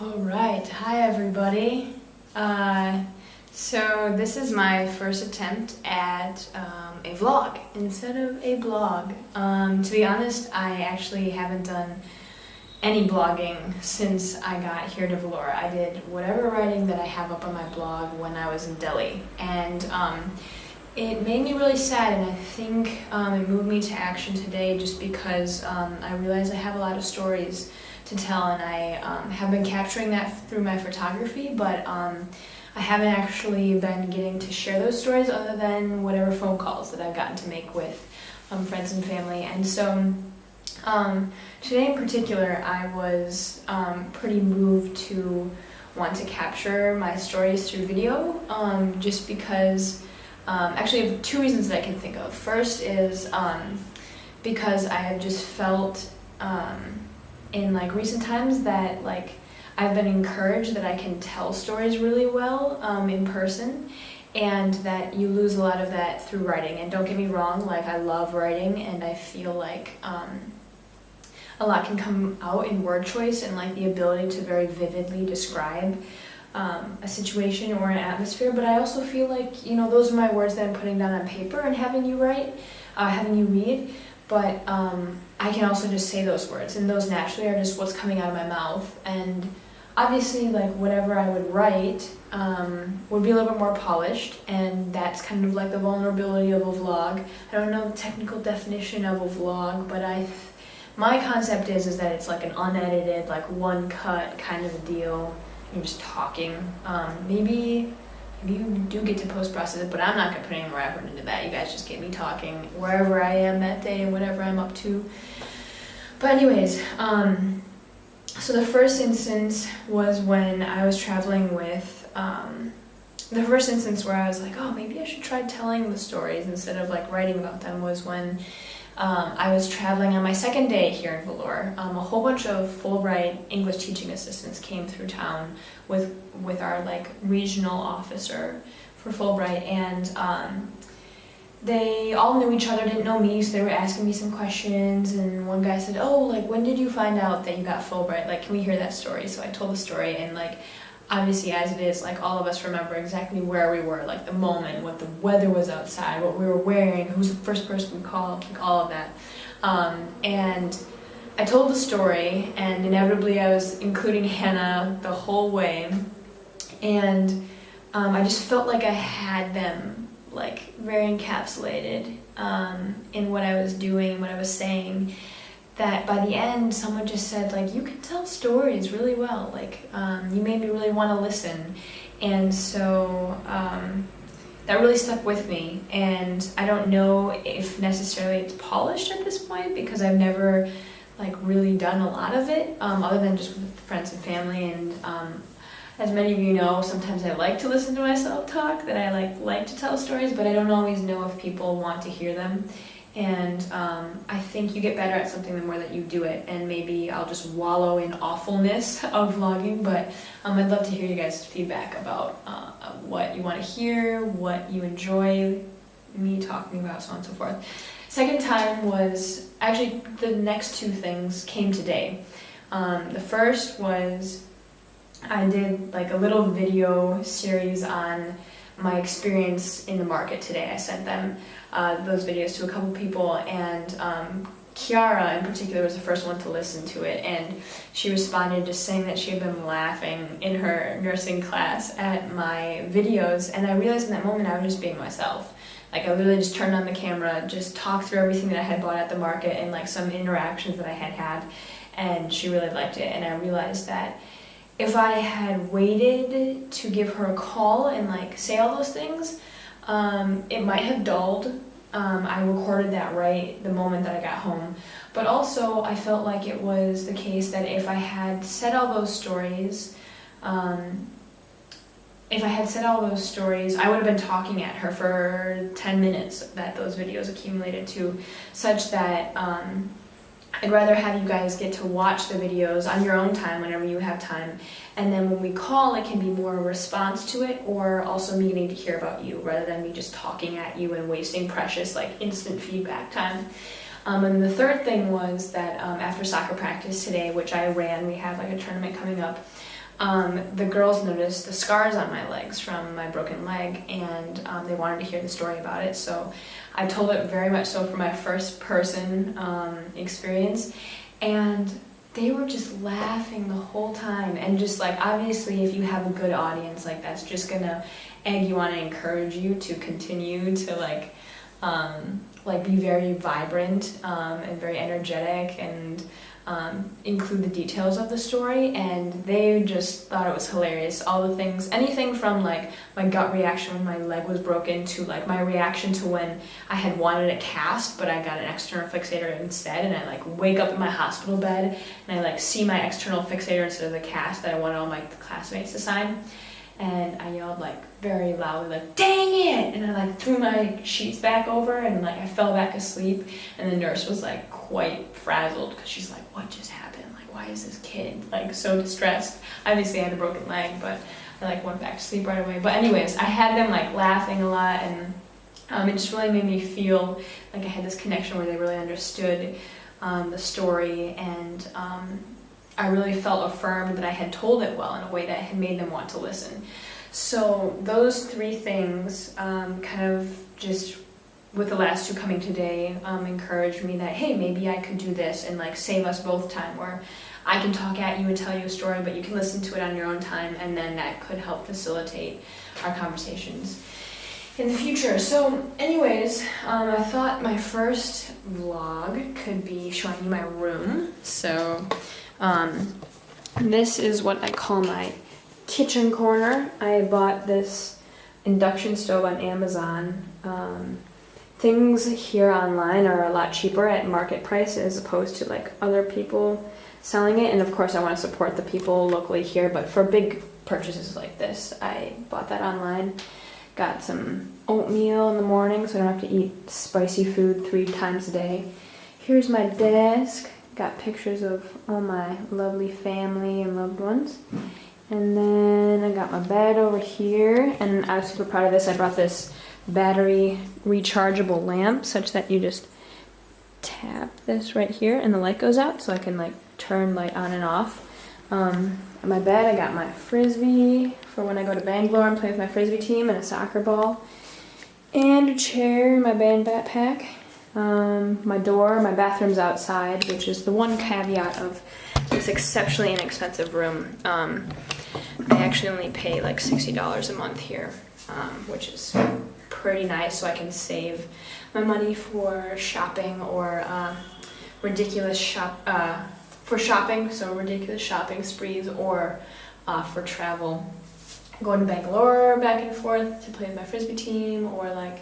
All right, hi everybody. So this is my first attempt at a vlog instead of a blog. To be honest, I actually haven't done any blogging since I got here to Valora. I did whatever writing that I have up on my blog when I was in Delhi, and it made me really sad, and I think it moved me to action today just because I realized I have a lot of stories to tell, and I have been capturing that through my photography, but I haven't actually been getting to share those stories other than whatever phone calls that I've gotten to make with friends and family. And so today in particular, I was pretty moved to want to capture my stories through video, just because actually I have two reasons that I can think of. First is because I have just felt in recent times that I've been encouraged that I can tell stories really well in person, and that you lose a lot of that through writing. And don't get me wrong, I love writing, and I feel like a lot can come out in word choice and the ability to very vividly describe a situation or an atmosphere. But I also feel like, those are my words that I'm putting down on paper and having you read. But I can also just say those words, and those naturally are just what's coming out of my mouth. And obviously, whatever I would write would be a little bit more polished, and that's kind of the vulnerability of a vlog. I don't know the technical definition of a vlog, but my concept is that it's an unedited, one cut kind of a deal. You're just talking. Maybe you do get to post-process it, but I'm not going to put any more effort into that. You guys just get me talking wherever I am that day and whatever I'm up to. But anyways, so the first instance was when I was traveling with, the first instance where I was like, oh, maybe I should try telling the stories instead of writing about them, was when I was traveling on my second day here in Valora. A whole bunch of Fulbright English teaching assistants came through town with our regional officer for Fulbright, and they all knew each other, didn't know me, so they were asking me some questions. And one guy said, oh, when did you find out that you got Fulbright? Can we hear that story? So I told the story, and obviously, as it is, all of us remember exactly where we were, the moment, what the weather was outside, what we were wearing, who was the first person we called, all of that. And I told the story, and inevitably I was including Hannah the whole way, and I just felt like I had them, very encapsulated in what I was doing, what I was saying, that by the end someone just said, you can tell stories really well, you made me really want to listen. And so that really stuck with me, and I don't know if necessarily it's polished at this point, because I've never really done a lot of it, other than just with friends and family. And as many of you know, sometimes I like to listen to myself talk, that I like to tell stories, but I don't always know if people want to hear them. And I think you get better at something the more that you do it, and maybe I'll just wallow in awfulness of vlogging, but I'd love to hear you guys' feedback about what you want to hear, what you enjoy me talking about, so on and so forth. Second time was, actually the next two things came today. The first was I did a little video series on my experience in the market today. I sent them those videos to a couple people, and Kiara in particular was the first one to listen to it, and she responded just saying that she had been laughing in her nursing class at my videos. And I realized in that moment I was just being myself. I literally just turned on the camera, just talked through everything that I had bought at the market and some interactions that I had had, and she really liked it. And I realized that if I had waited to give her a call and say all those things, it might have dulled. I recorded that right the moment that I got home. But also I felt like it was the case that if I had said all those stories, I would have been talking at her for 10 minutes that those videos accumulated to, such that I'd rather have you guys get to watch the videos on your own time whenever you have time, and then when we call, it can be more a response to it, or also me getting to hear about you rather than me just talking at you and wasting precious instant feedback time. And the third thing was that after soccer practice today, which I ran, we have a tournament coming up, the girls noticed the scars on my legs from my broken leg, and they wanted to hear the story about it. So I told it very much so for my first person experience, and they were just laughing the whole time. And just like, obviously if you have a good audience, like that's just gonna egg you on and encourage you to continue to like be very vibrant and very energetic, and include the details of the story. And they just thought it was hilarious. All the things, anything from like my gut reaction when my leg was broken to like my reaction to when I had wanted a cast but I got an external fixator instead, and I like wake up in my hospital bed and I like see my external fixator instead of the cast that I wanted all my classmates to sign, and I yelled like very loudly like, "Dang it!" and I like threw my sheets back over and like I fell back asleep, and the nurse was like quite frazzled because she's like, "What just happened? Like, why is this kid like so distressed?" Obviously I had a broken leg, but I like went back to sleep right away. But anyways, I had them like laughing a lot, and it just really made me feel like I had this connection where they really understood the story, and I really felt affirmed that I had told it well in a way that had made them want to listen. So those three things kind of just, with the last two coming today, encouraged me that, hey, maybe I could do this and like save us both time, where I can talk at you and tell you a story, but you can listen to it on your own time, and then that could help facilitate our conversations in the future. So anyways, I thought my first vlog could be showing you my room. So this is what I call my kitchen corner. I bought this induction stove on Amazon. Things here online are a lot cheaper at market price as opposed to like other people selling it, and of course I want to support the people locally here, but for big purchases like this I bought that online. Got some oatmeal in the morning so I don't have to eat spicy food 3 times a day. Here's my desk. Got pictures of all my lovely family and loved ones. And then I got my bed over here, and I was super proud of this. I brought this battery rechargeable lamp such that you just tap this right here and the light goes out, so I can like turn light on and off. On my bed I got my frisbee for when I go to Bangalore and play with my frisbee team, and a soccer ball, and a chair, my band backpack. My door, my bathroom's outside, which is the one caveat of this exceptionally inexpensive room. I actually only pay like $60 a month here, which is pretty nice, so I can save my money for shopping or ridiculous shopping sprees, or for travel. Going to Bangalore back and forth to play with my frisbee team, or like,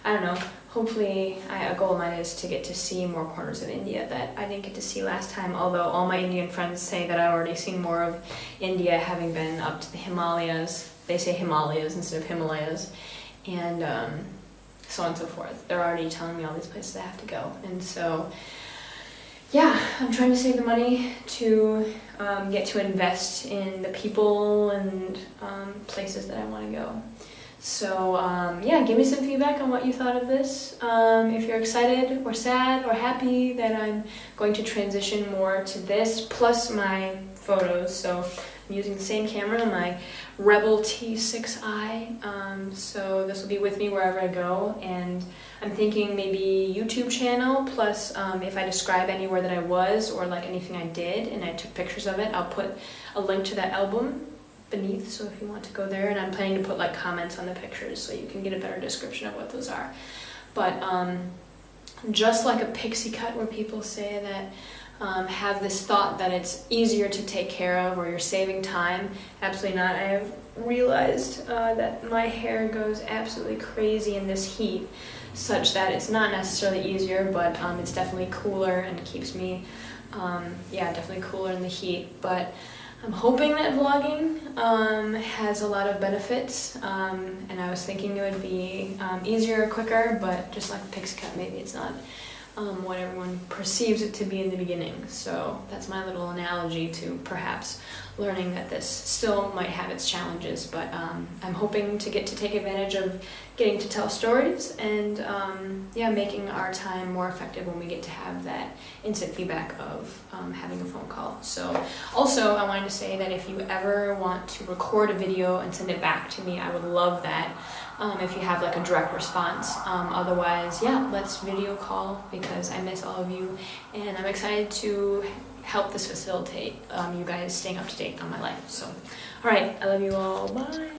I don't know, hopefully a goal of mine is to get to see more corners of India that I didn't get to see last time, although all my Indian friends say that I've already seen more of India having been up to the Himalayas. They say Himalayas instead of Himalayas, and so on and so forth. They're already telling me all these places I have to go, and so yeah, I'm trying to save the money to get to invest in the people and places that I want to go. So yeah, give me some feedback on what you thought of this. If you're excited or sad or happy that I'm going to transition more to this, plus my photos. So I'm using the same camera, my Rebel T6i. So this will be with me wherever I go, and I'm thinking maybe YouTube channel, plus if I describe anywhere that I was or like anything I did and I took pictures of it, I'll put a link to that album beneath, so if you want to go there, and I'm planning to put like comments on the pictures so you can get a better description of what those are. But just like a pixie cut, where people say that have this thought that it's easier to take care of or you're saving time, absolutely not. I have realized that my hair goes absolutely crazy in this heat, such that it's not necessarily easier, but it's definitely cooler and keeps me definitely cooler in the heat. But I'm hoping that vlogging has a lot of benefits, and I was thinking it would be easier, quicker, but just like a pixie cut, maybe it's not what everyone perceives it to be in the beginning. So that's my little analogy to perhaps learning that this still might have its challenges, but I'm hoping to get to take advantage of getting to tell stories and yeah, making our time more effective when we get to have that instant feedback of having a phone call. So also I wanted to say that if you ever want to record a video and send it back to me, I would love that. If you have like a direct response. Otherwise, yeah, let's video call because I miss all of you and I'm excited to help this facilitate you guys staying up to date on my life. So, all right, I love you all. Bye.